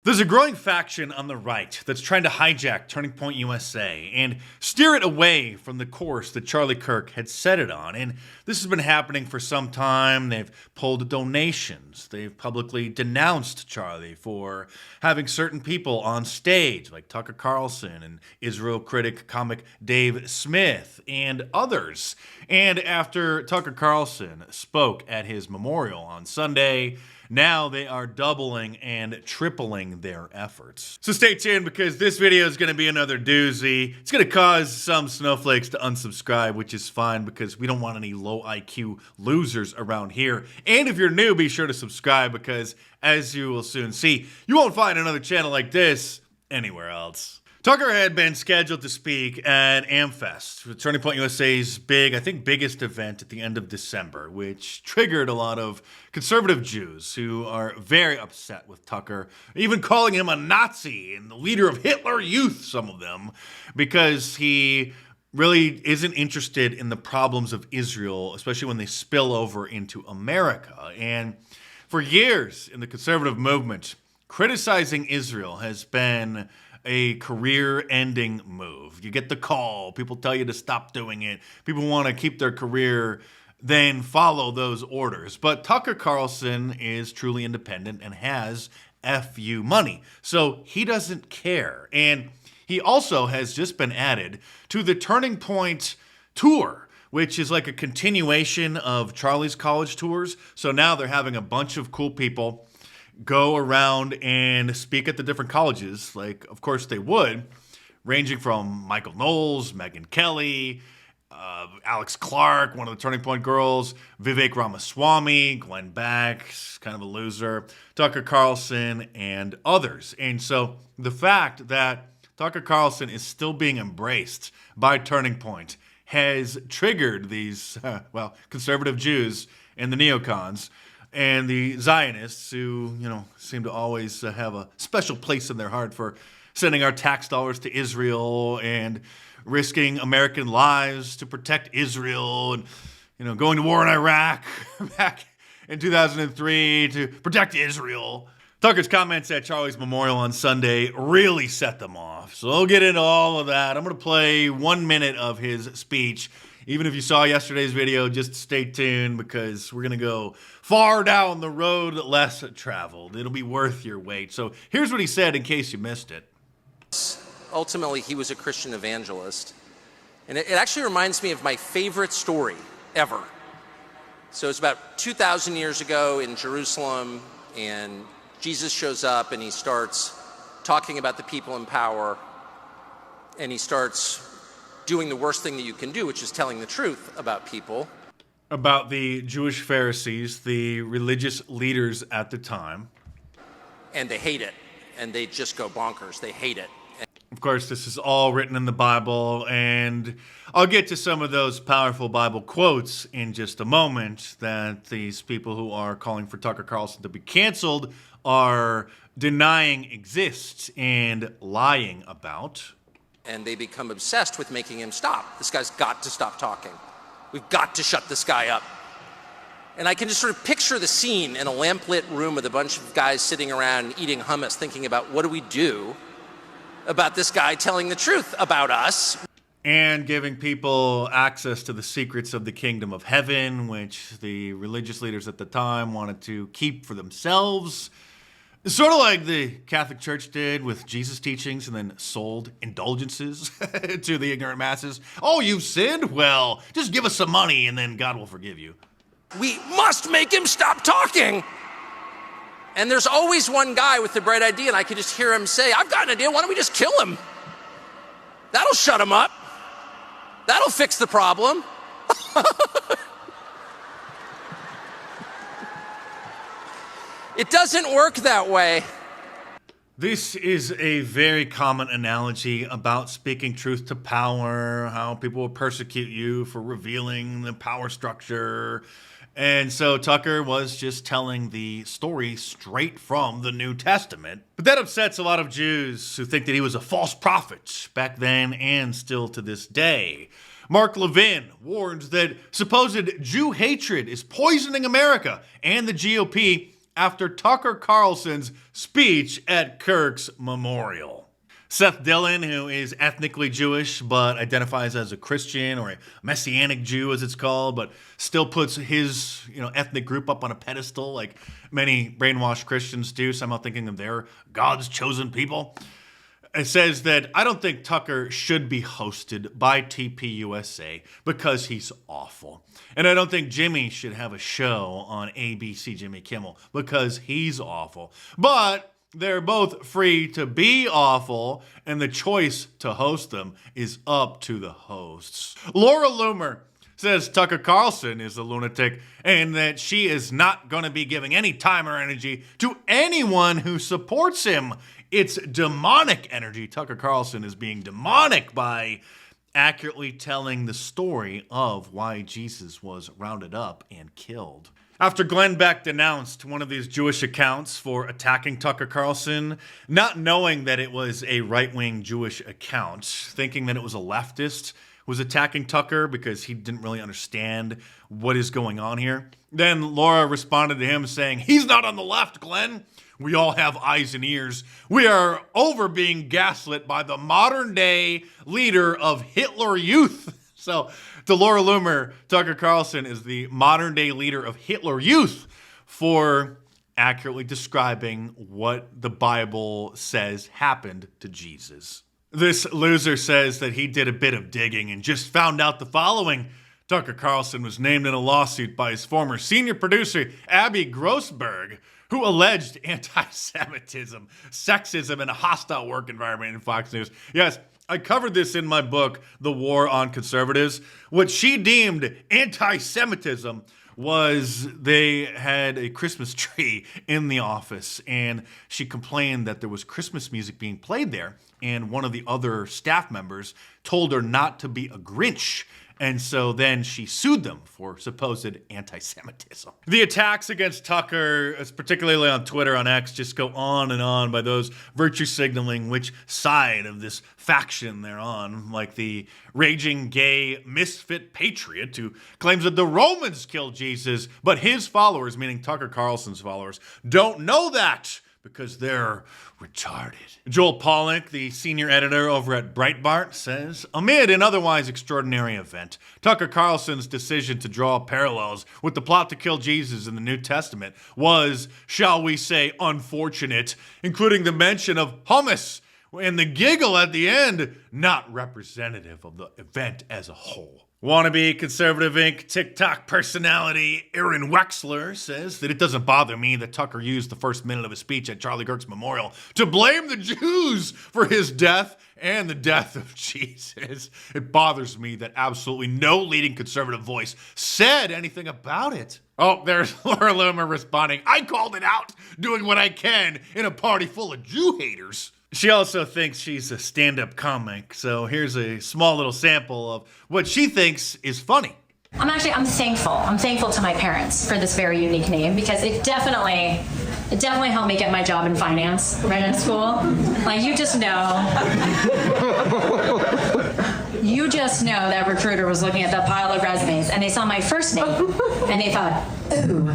There's a growing faction on the right that's trying to hijack Turning Point USA and steer it away from the course that Charlie Kirk had set it on. And this has been happening for some time. They've pulled donations. They've publicly denounced Charlie for having certain people on stage, like Tucker Carlson and Israel critic comic Dave Smith and others. And after Tucker Carlson spoke at his memorial on Sunday, now they are doubling and tripling their efforts. So stay tuned, because this video is going to be another doozy. It's going to cause some snowflakes to unsubscribe, which is fine because we don't want any low IQ losers around here. And if you're new, be sure to subscribe, because as you will soon see, you won't find another channel like this anywhere else. Tucker had been scheduled to speak at AmFest, Turning Point USA's biggest event at the end of December, which triggered a lot of conservative Jews who are very upset with Tucker, even calling him a Nazi and the leader of Hitler Youth, some of them, because he really isn't interested in the problems of Israel, especially when they spill over into America. And for years in the conservative movement, criticizing Israel has been a career-ending move. You get the call, people tell you to stop doing it, people want to keep their career, then follow those orders. But Tucker Carlson is truly independent and has FU money, so he doesn't care. And he also has just been added to the Turning Point tour, which is like a continuation of Charlie's college tours. So now they're having a bunch of cool people go around and speak at the different colleges, like, of course they would, ranging from Michael Knowles, Megyn Kelly, Alex Clark, one of the Turning Point girls, Vivek Ramaswamy, Glenn Beck, kind of a loser, Tucker Carlson, and others. And so the fact that Tucker Carlson is still being embraced by Turning Point has triggered these, conservative Jews and the neocons and the Zionists, who, seem to always have a special place in their heart for sending our tax dollars to Israel and risking American lives to protect Israel, and, going to war in Iraq back in 2003 to protect Israel. Tucker's comments at Charlie's memorial on Sunday really set them off. So I'll get into all of that. I'm going to play 1 minute of his speech. Even if you saw yesterday's video, just stay tuned, because we're going to go far down the road less traveled. It'll be worth your wait. So here's what he said in case you missed it. Ultimately, he was a Christian evangelist. And it actually reminds me of my favorite story ever. So it's about 2,000 years ago in Jerusalem, and Jesus shows up and he starts talking about the people in power, and he starts doing the worst thing that you can do, which is telling the truth about people. About the Jewish Pharisees, the religious leaders at the time. And they hate it, and they just go bonkers. They hate it. Of course, this is all written in the Bible, and I'll get to some of those powerful Bible quotes in just a moment that these people who are calling for Tucker Carlson to be canceled are denying exists and lying about. And they become obsessed with making him stop. This guy's got to stop talking. We've got to shut this guy up. And I can just sort of picture the scene in a lamplit room with a bunch of guys sitting around eating hummus, thinking about, what do we do about this guy telling the truth about us? And giving people access to the secrets of the kingdom of heaven, which the religious leaders at the time wanted to keep for themselves. Sort of like the Catholic Church did with Jesus' teachings and then sold indulgences to the ignorant masses. Oh, you've sinned? Well, just give us some money and then God will forgive you. We must make him stop talking. And there's always one guy with the bright idea, and I could just hear him say, I've got an idea, why don't we just kill him? That'll shut him up. That'll fix the problem. It doesn't work that way. This is a very common analogy about speaking truth to power, how people will persecute you for revealing the power structure. And so Tucker was just telling the story straight from the New Testament. But that upsets a lot of Jews who think that he was a false prophet back then and still to this day. Mark Levin warns that supposed Jew hatred is poisoning America and the GOP after Tucker Carlson's speech at Kirk's memorial. Seth Dillon, who is ethnically Jewish but identifies as a Christian or a Messianic Jew as it's called, but still puts his ethnic group up on a pedestal like many brainwashed Christians do, somehow thinking of they're God's chosen people. It says that I don't think Tucker should be hosted by TPUSA because he's awful. And I don't think Jimmy should have a show on ABC Jimmy Kimmel because he's awful. But they're both free to be awful, and the choice to host them is up to the hosts. Laura Loomer says Tucker Carlson is a lunatic and that she is not going to be giving any time or energy to anyone who supports him. It's demonic energy. Tucker Carlson is being demonic by accurately telling the story of why Jesus was rounded up and killed. After Glenn Beck denounced one of these Jewish accounts for attacking Tucker Carlson, not knowing that it was a right-wing Jewish account, thinking that it was a leftist, was attacking Tucker because he didn't really understand what is going on here. Then Laura responded to him saying, "He's not on the left, Glenn. We all have eyes and ears. We are over being gaslit by the modern-day leader of Hitler Youth." So, to Laura Loomer, Tucker Carlson is the modern-day leader of Hitler Youth for accurately describing what the Bible says happened to Jesus. This loser says that he did a bit of digging and just found out the following. Tucker Carlson was named in a lawsuit by his former senior producer, Abby Grossberg, who alleged anti-Semitism, sexism, and a hostile work environment in Fox News. Yes, I covered this in my book, The War on Conservatives. What she deemed anti-Semitism was they had a Christmas tree in the office, and she complained that there was Christmas music being played there, and one of the other staff members told her not to be a Grinch. And so then she sued them for supposed anti-Semitism. The attacks against Tucker, particularly on Twitter, on X, just go on and on by those virtue signaling which side of this faction they're on, like the raging gay misfit patriot who claims that the Romans killed Jesus, but his followers, meaning Tucker Carlson's followers, don't know that because they're retarded. Joel Pollack, the senior editor over at Breitbart, says, amid an otherwise extraordinary event, Tucker Carlson's decision to draw parallels with the plot to kill Jesus in the New Testament was, shall we say, unfortunate, including the mention of hummus and the giggle at the end, not representative of the event as a whole. Wannabe Conservative Inc. TikTok personality Aaron Wexler says that it doesn't bother me that Tucker used the first minute of his speech at Charlie Kirk's memorial to blame the Jews for his death and the death of Jesus. It bothers me that absolutely no leading conservative voice said anything about it. Oh, there's Laura Loomer responding, I called it out, doing what I can in a party full of Jew haters. She also thinks she's a stand-up comic, so here's a small little sample of what she thinks is funny. I'm thankful. I'm thankful to my parents for this very unique name because it definitely helped me get my job in finance right in school. Like, you just know that recruiter was looking at that pile of resumes and they saw my first name and they thought, ooh,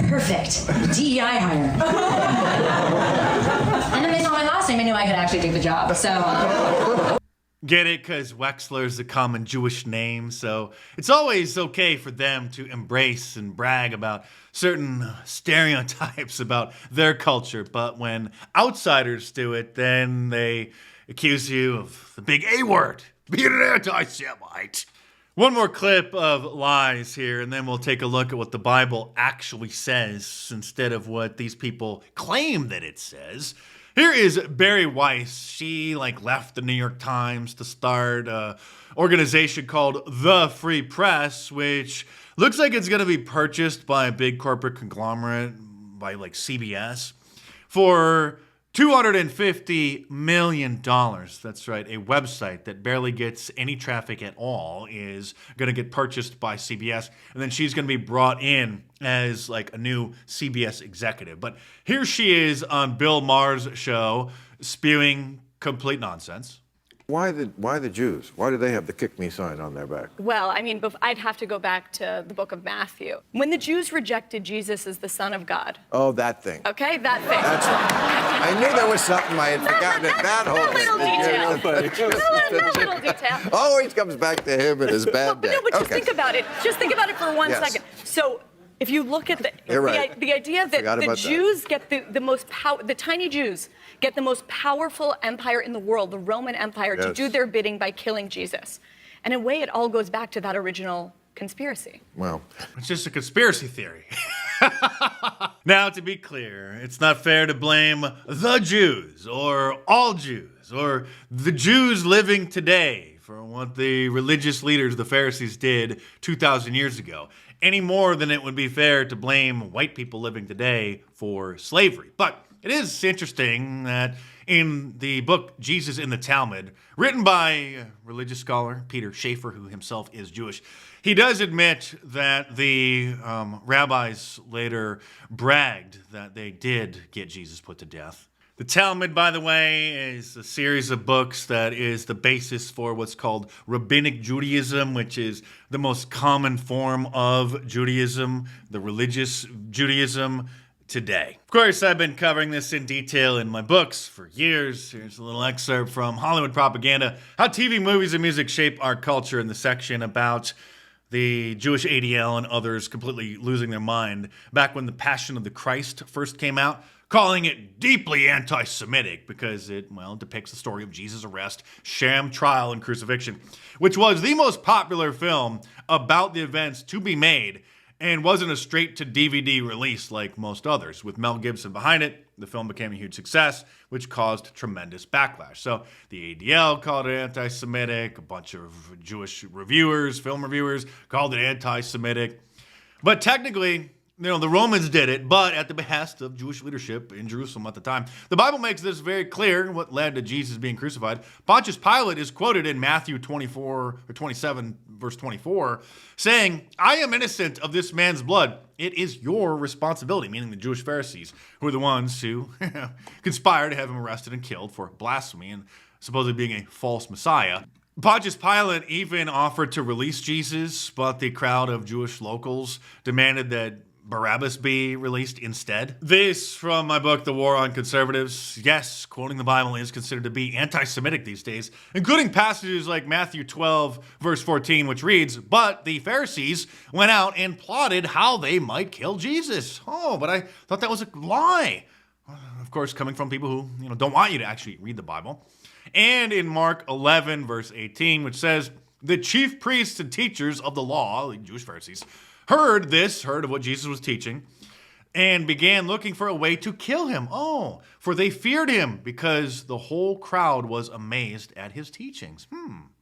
perfect, DEI hire. And then they saw my last name and knew I could actually do the job, so... Get it? Because Wexler's a common Jewish name, so it's always okay for them to embrace and brag about certain stereotypes about their culture, but when outsiders do it, then they accuse you of the big A word, being an anti-Semite. One more clip of lies here, and then we'll take a look at what the Bible actually says instead of what these people claim that it says. Here is Bari Weiss. She left the New York Times to start an organization called The Free Press, which looks like it's going to be purchased by a big corporate conglomerate, by CBS, for $250 million. That's right. A website that barely gets any traffic at all is going to get purchased by CBS. And then she's going to be brought in as a new CBS executive. But here she is on Bill Maher's show spewing complete nonsense. Why the Jews? Why do they have the kick me sign on their back? Well, I mean, I'd have to go back to the book of Matthew. When the Jews rejected Jesus as the Son of God. Oh, that thing. Okay, that thing. That's right. I knew there was something I had forgotten. That whole little detail. Always comes back to him and his bad day. No, but just think about it. Just think about it for one second. So, if you look at the idea that the Jews get the most the tiny Jews get the most powerful empire in the world, the Roman Empire, to do their bidding by killing Jesus. And in a way, it all goes back to that original conspiracy. Well, it's just a conspiracy theory. Now, to be clear, it's not fair to blame the Jews or all Jews or the Jews living today for what the religious leaders, the Pharisees, did 2,000 years ago, any more than it would be fair to blame white people living today for slavery. But it is interesting that in the book Jesus in the Talmud, written by religious scholar Peter Schaeffer, who himself is Jewish, he does admit that the rabbis later bragged that they did get Jesus put to death. The Talmud, by the way, is a series of books that is the basis for what's called Rabbinic Judaism, which is the most common form of Judaism, the religious Judaism today. Of course, I've been covering this in detail in my books for years. Here's a little excerpt from Hollywood Propaganda, How TV, Movies, and Music Shape Our Culture, in the section about the Jewish ADL and others completely losing their mind back when The Passion of the Christ first came out, calling it deeply anti-Semitic because it, depicts the story of Jesus' arrest, sham trial, and crucifixion, which was the most popular film about the events to be made and wasn't a straight-to-DVD release like most others. With Mel Gibson behind it, the film became a huge success, which caused tremendous backlash. So the ADL called it anti-Semitic, a bunch of Jewish reviewers, film reviewers, called it anti-Semitic. But technically, the Romans did it, but at the behest of Jewish leadership in Jerusalem at the time. The Bible makes this very clear, what led to Jesus being crucified. Pontius Pilate is quoted in Matthew 27, verse 24, saying, "I am innocent of this man's blood. It is your responsibility," meaning the Jewish Pharisees, who are the ones who conspired to have him arrested and killed for blasphemy and supposedly being a false Messiah. Pontius Pilate even offered to release Jesus, but the crowd of Jewish locals demanded that Barabbas be released instead. This from my book, The War on Conservatives. Yes, quoting the Bible is considered to be anti-Semitic these days, including passages like Matthew 12, verse 14, which reads, "But the Pharisees went out and plotted how they might kill Jesus." Oh, but I thought that was a lie. Of course, coming from people who don't want you to actually read the Bible. And in Mark 11, verse 18, which says, "The chief priests and teachers of the law," the Jewish Pharisees, heard of what Jesus was teaching, and began looking for a way to kill him. Oh, for they feared him because the whole crowd was amazed at his teachings.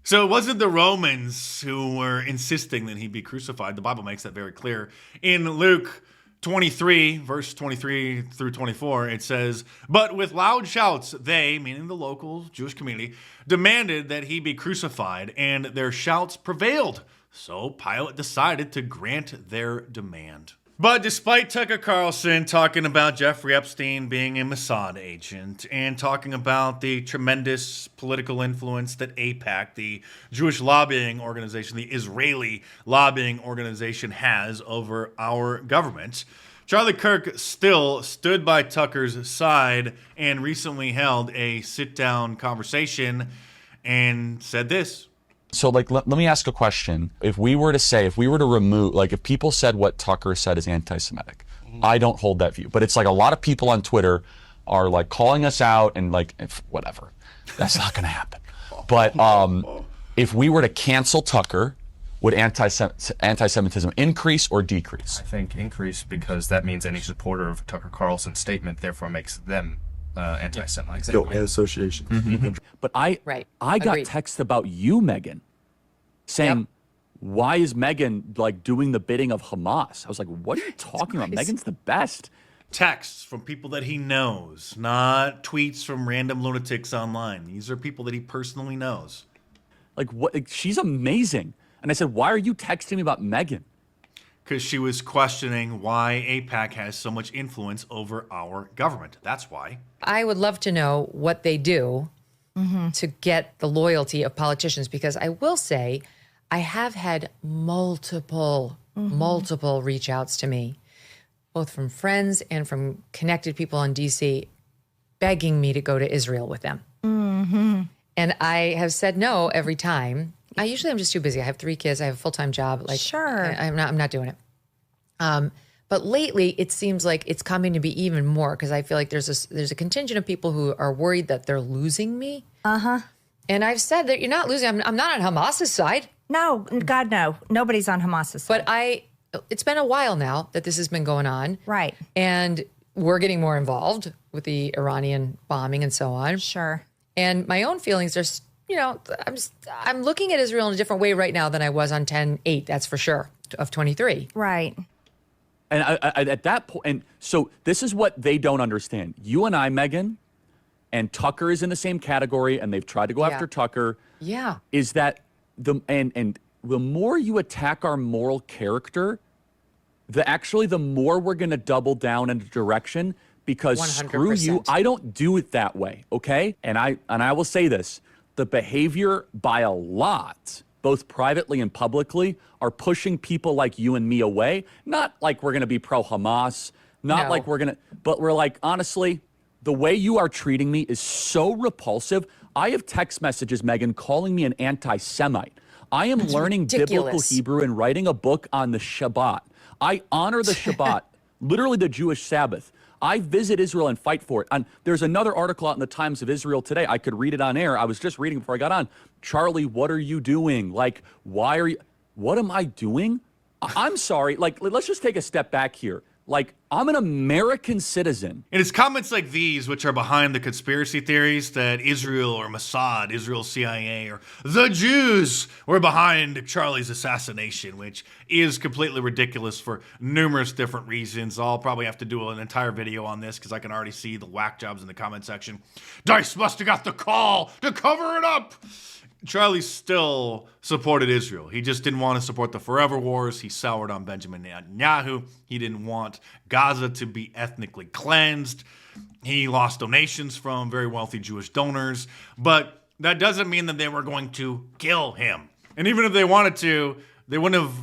So it wasn't the Romans who were insisting that he be crucified. The Bible makes that very clear. In Luke 23, verse 23 through 24, it says, "But with loud shouts, they," meaning the local Jewish community, "demanded that he be crucified, and their shouts prevailed. So Pilate decided to grant their demand." But despite Tucker Carlson talking about Jeffrey Epstein being a Mossad agent and talking about the tremendous political influence that AIPAC, the Jewish lobbying organization, the Israeli lobbying organization, has over our government, Charlie Kirk still stood by Tucker's side and recently held a sit-down conversation and said this. So, let me ask a question. If we were to remove, if people said what Tucker said is anti-Semitic, I don't hold that view. But it's a lot of people on Twitter are calling us out and whatever. That's not going to happen. But if we were to cancel Tucker, would anti-Semitism increase or decrease? I think increase, because that means any supporter of Tucker Carlson's statement therefore makes them anti-Semitic. Exactly. Association. Mm-hmm. But I got text about you, Megan, saying, why is Megan doing the bidding of Hamas? I was like, what are you talking about? Megan's the best. Texts from people that he knows, not tweets from random lunatics online. These are people that he personally knows. What? She's amazing. And I said, why are you texting me about Megan? Because she was questioning why AIPAC has so much influence over our government. That's why. I would love to know what they do to get the loyalty of politicians, because I will say I have had multiple reach outs to me, both from friends and from connected people in DC, begging me to go to Israel with them. And I have said no every time. I'm just too busy. I have 3 kids. I have a full-time job. I'm not doing it. But lately, it seems like it's coming to be even more, because I feel like there's a contingent of people who are worried that they're losing me. And I've said that you're not losing. I'm not on Hamas's side. No, God, no. Nobody's on Hamas's side. But it's been a while now that this has been going on. Right. And we're getting more involved with the Iranian bombing and so on. Sure. And my own feelings are, I'm looking at Israel in a different way right now than I was on 10/8, that's for sure, of 23. Right. And I at that point, and so this is what they don't understand. You and I, Megan, and Tucker is in the same category, and they've tried to go after Tucker. Yeah. Is that the more you attack our moral character, the more we're going to double down in a direction, because 100%. Screw you, I don't do it that way, okay? And I will say this, the behavior by a lot, both privately and publicly, are pushing people like you and me away. Not like we're going to be pro-Hamas, not like we're going to, but we're like, honestly, the way you are treating me is so repulsive. I have text messages, Megan, calling me an anti-Semite. I am learning biblical Hebrew and writing a book on the Shabbat. I honor the Shabbat, literally the Jewish Sabbath. I visit Israel and fight for it. And there's another article out in the Times of Israel today. I could read it on air. I was just reading before I got on. Charlie, what are you doing? Like, what am I doing? I'm sorry. Like, let's just take a step back here. Like, I'm an American citizen. And it's comments like these which are behind the conspiracy theories that Israel or Mossad, Israel CIA, or the Jews were behind Charlie's assassination, which is completely ridiculous for numerous different reasons. I'll probably have to do an entire video on this because I can already see the whack jobs in the comment section. Dice must have got the call to cover it up. Charlie still supported Israel. He just didn't want to support the forever wars. He soured on Benjamin Netanyahu. He didn't want Gaza to be ethnically cleansed. He lost donations from very wealthy Jewish donors. But that doesn't mean that they were going to kill him. And even if they wanted to, they wouldn't have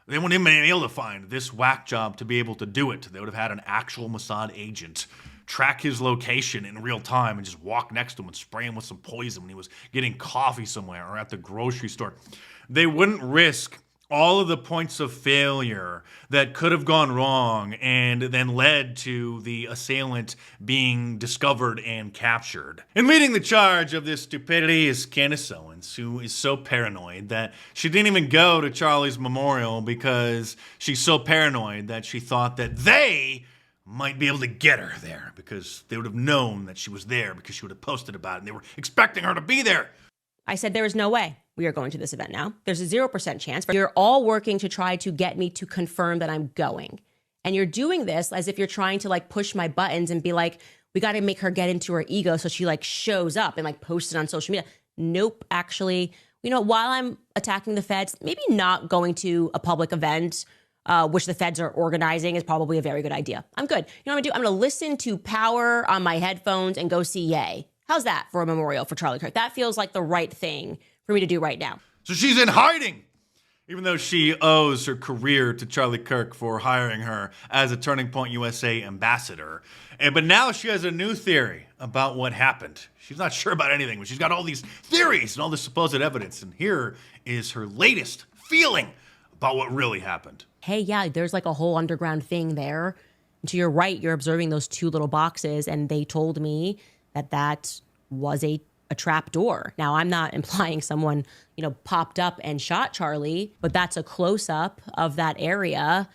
been able to find this whack job to be able to do it. They would have had an actual Mossad agent track his location in real time and just walk next to him and spray him with some poison when he was getting coffee somewhere or at the grocery store. They wouldn't risk all of the points of failure that could have gone wrong and then led to the assailant being discovered and captured. And leading the charge of this stupidity is Candace Owens, who is so paranoid that she didn't even go to Charlie's memorial because she's so paranoid that she thought that they might be able to get her there because they would have known that she was there because she would have posted about it and they were expecting her to be there. I said there is no way we are going to this event now. There's a 0% chance. You're all working to try to get me to confirm that I'm going. And you're doing this as if you're trying to like push my buttons and be like, we got to make her get into her ego so she like shows up and like posts it on social media. Nope, actually, while I'm attacking the feds, maybe not going to a public event which the feds are organizing is probably a very good idea. I'm good. You know what I'm going to do? I'm going to listen to Power on my headphones and go see Ye. How's that for a memorial for Charlie Kirk? That feels like the right thing for me to do right now. So she's in hiding, even though she owes her career to Charlie Kirk for hiring her as a Turning Point USA ambassador. But now she has a new theory about what happened. She's not sure about anything, but she's got all these theories and all this supposed evidence. And here is her latest feeling about what really happened. Hey, yeah, there's like a whole underground thing there. And to your right, you're observing those 2 little boxes, and they told me that was a trap door. Now, I'm not implying someone, popped up and shot Charlie, but that's a close-up of that area.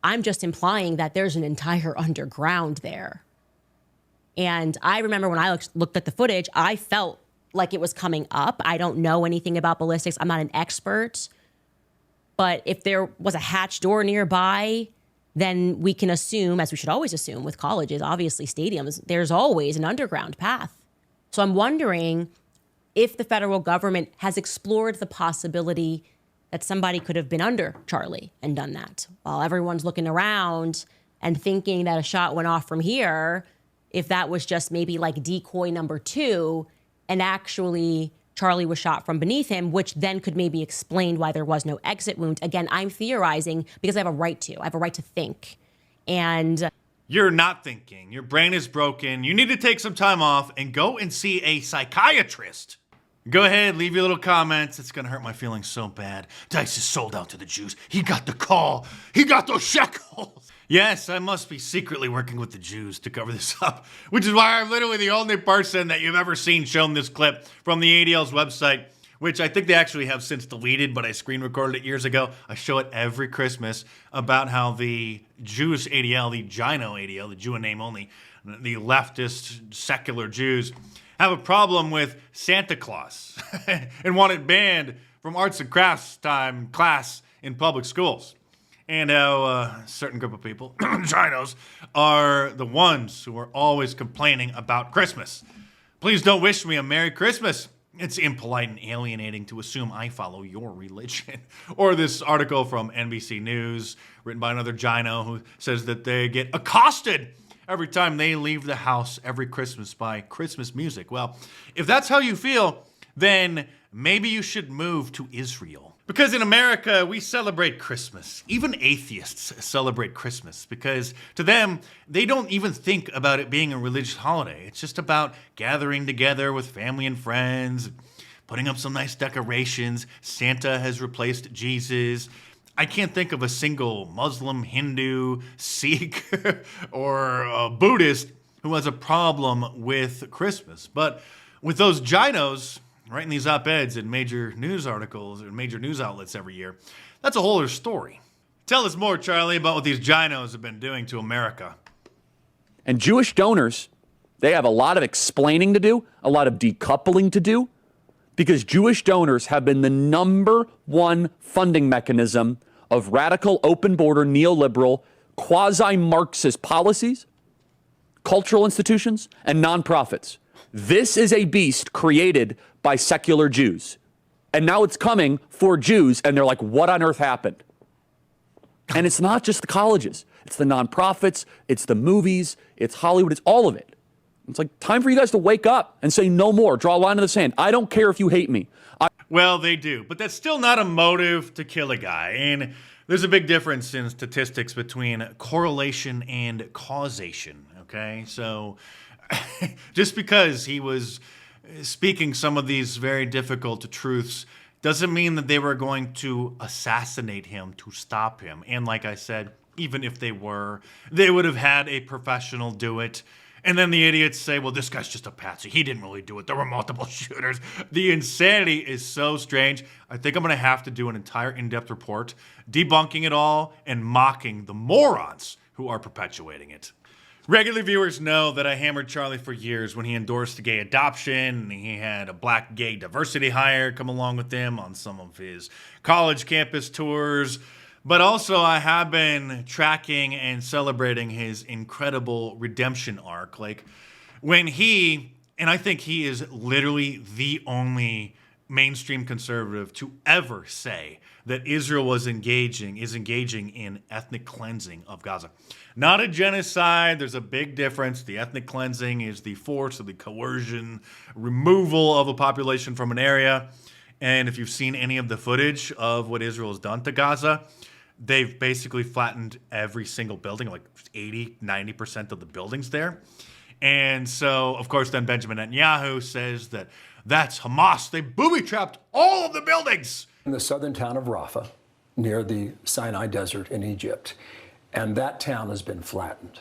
I'm just implying that there's an entire underground there. And I remember when I looked at the footage, I felt like it was coming up. I don't know anything about ballistics. I'm not an expert. But if there was a hatch door nearby, then we can assume, as we should always assume with colleges, obviously stadiums, there's always an underground path. So I'm wondering if the federal government has explored the possibility that somebody could have been under Charlie and done that. While everyone's looking around and thinking that a shot went off from here, if that was just maybe like decoy number 2 and actually Charlie was shot from beneath him, which then could maybe explain why there was no exit wound. Again, I'm theorizing because I have a right to. I have a right to think. And you're not thinking. Your brain is broken. You need to take some time off and go and see a psychiatrist. Go ahead, leave your little comments. It's going to hurt my feelings so bad. Dice is sold out to the Jews. He got the call. He got those shekels. Yes, I must be secretly working with the Jews to cover this up, which is why I'm literally the only person that you've ever seen shown this clip from the ADL's website, which I think they actually have since deleted, but I screen recorded it years ago. I show it every Christmas about how the Jewish ADL, the Gino ADL, the Jew in name only, the leftist secular Jews, have a problem with Santa Claus and want it banned from arts and crafts time class in public schools. And how a certain group of people, Ginos, are the ones who are always complaining about Christmas. Please don't wish me a Merry Christmas. It's impolite and alienating to assume I follow your religion. Or this article from NBC News, written by another Gino, who says that they get accosted every time they leave the house every Christmas by Christmas music. Well, if that's how you feel, then maybe you should move to Israel. Because in America, we celebrate Christmas. Even atheists celebrate Christmas because to them, they don't even think about it being a religious holiday. It's just about gathering together with family and friends, putting up some nice decorations. Santa has replaced Jesus. I can't think of a single Muslim, Hindu, Sikh, or Buddhist who has a problem with Christmas. But with those Ginos writing these op-eds in major news articles or major news outlets every year, that's a whole other story. Tell us more, Charlie, about what these Ginos have been doing to America. And Jewish donors, they have a lot of explaining to do, a lot of decoupling to do, because Jewish donors have been the number one funding mechanism of radical, open border, neoliberal, quasi-Marxist policies, cultural institutions, and nonprofits. This is a beast created by secular Jews. And now it's coming for Jews, and they're like, what on earth happened? And it's not just the colleges. It's the nonprofits, it's the movies, it's Hollywood, it's all of it. It's like, time for you guys to wake up and say no more. Draw a line in the sand. I don't care if you hate me. Well, they do, but that's still not a motive to kill a guy. And there's a big difference in statistics between correlation and causation, okay? So just because he was speaking some of these very difficult truths doesn't mean that they were going to assassinate him to stop him. And like I said, even if they were, they would have had a professional do it. And then the idiots say, well, this guy's just a patsy. He didn't really do it. There were multiple shooters. The insanity is so strange. I think I'm going to have to do an entire in-depth report debunking it all and mocking the morons who are perpetuating it. Regular viewers know that I hammered Charlie for years when he endorsed gay adoption, and he had a black gay diversity hire come along with him on some of his college campus tours. But also I have been tracking and celebrating his incredible redemption arc. Like when he, and I think he is literally the only mainstream conservative to ever say that Israel is engaging in ethnic cleansing of Gaza. Not a genocide. There's a big difference. The ethnic cleansing is the force or the coercion, removal of a population from an area. And if you've seen any of the footage of what Israel has done to Gaza, they've basically flattened every single building, like 80, 90% of the buildings there. And so, of course, then Benjamin Netanyahu says that that's Hamas. They booby-trapped all of the buildings. In the southern town of Rafah, near the Sinai Desert in Egypt. And that town has been flattened.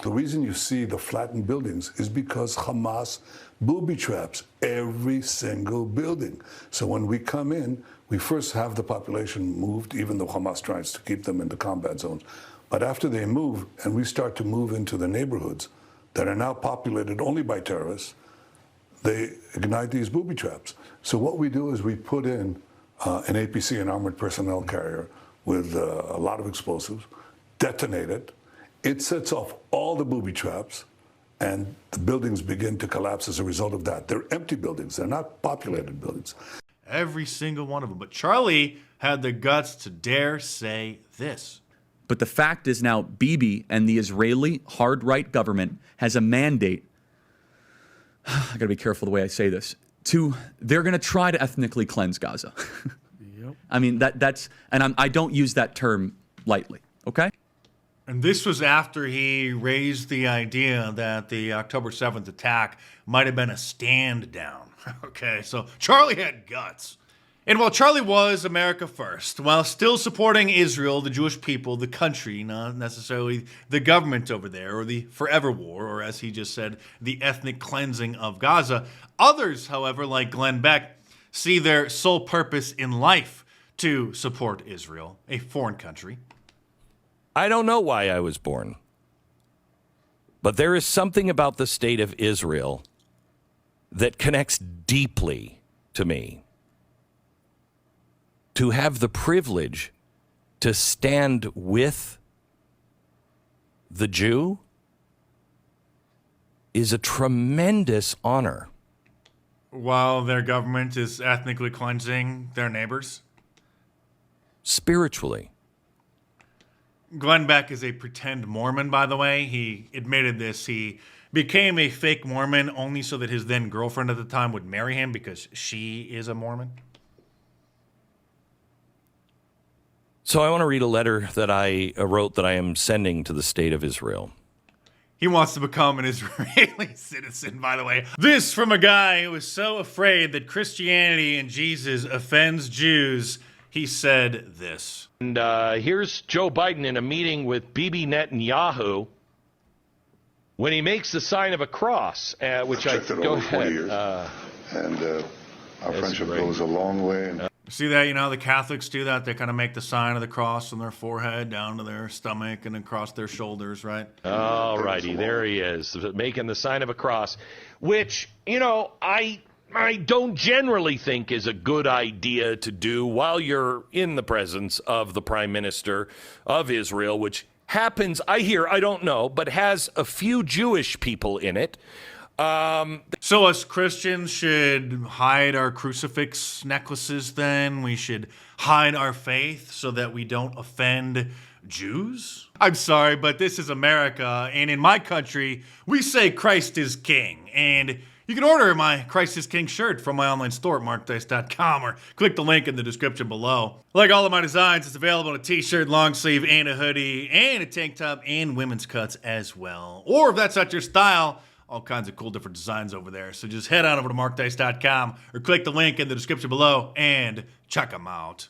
The reason you see the flattened buildings is because Hamas booby traps every single building. So when we come in, we first have the population moved, even though Hamas tries to keep them in the combat zones. But after they move, and we start to move into the neighborhoods that are now populated only by terrorists, they ignite these booby traps. So what we do is we put in an APC, an armored personnel carrier, with a lot of explosives, detonate it. It sets off all the booby traps, and the buildings begin to collapse as a result of that. They're empty buildings. They're not populated buildings. Every single one of them. But Charlie had the guts to dare say this. But the fact is now Bibi and the Israeli hard-right government has a mandate I gotta be careful the way I say this, they're gonna try to ethnically cleanse Gaza. Yep. I mean, I don't use that term lightly, okay? And this was after he raised the idea that the October 7th attack might have been a stand down. Okay, so Charlie had guts. And while Charlie was America first, while still supporting Israel, the Jewish people, the country, not necessarily the government over there, or the forever war, or as he just said, the ethnic cleansing of Gaza, others, however, like Glenn Beck, see their sole purpose in life to support Israel, a foreign country. I don't know why I was born, but there is something about the state of Israel that connects deeply to me. To have the privilege to stand with the Jew is a tremendous honor. While their government is ethnically cleansing their neighbors? Spiritually. Glenn Beck is a pretend Mormon, by the way. He admitted this. He became a fake Mormon only so that his then girlfriend at the time would marry him because she is a Mormon. So I want to read a letter that I wrote that I am sending to the state of Israel. He wants to become an Israeli citizen, by the way. This from a guy who is so afraid that Christianity and Jesus offends Jews. He said this. And here's Joe Biden in a meeting with Bibi Netanyahu when he makes the sign of a cross, which I've checked it over 4 years, and our friendship goes a long way. See that, the Catholics do that. They kind of make the sign of the cross on their forehead, down to their stomach, and across their shoulders, right? All righty, there he is, making the sign of a cross, which, I don't generally think is a good idea to do while you're in the presence of the Prime Minister of Israel, which happens, I don't know, but has a few Jewish people in it. So us Christians should hide our crucifix necklaces then? We should hide our faith so that we don't offend Jews? I'm sorry, but this is America, and in my country, we say Christ is King. And you can order my Christ is King shirt from my online store at markdice.com or click the link in the description below. Like all of my designs, it's available in a t-shirt, long sleeve, and a hoodie, and a tank top, and women's cuts as well. Or if that's not your style, all kinds of cool different designs over there. So just head on over to markdice.com or click the link in the description below and check them out.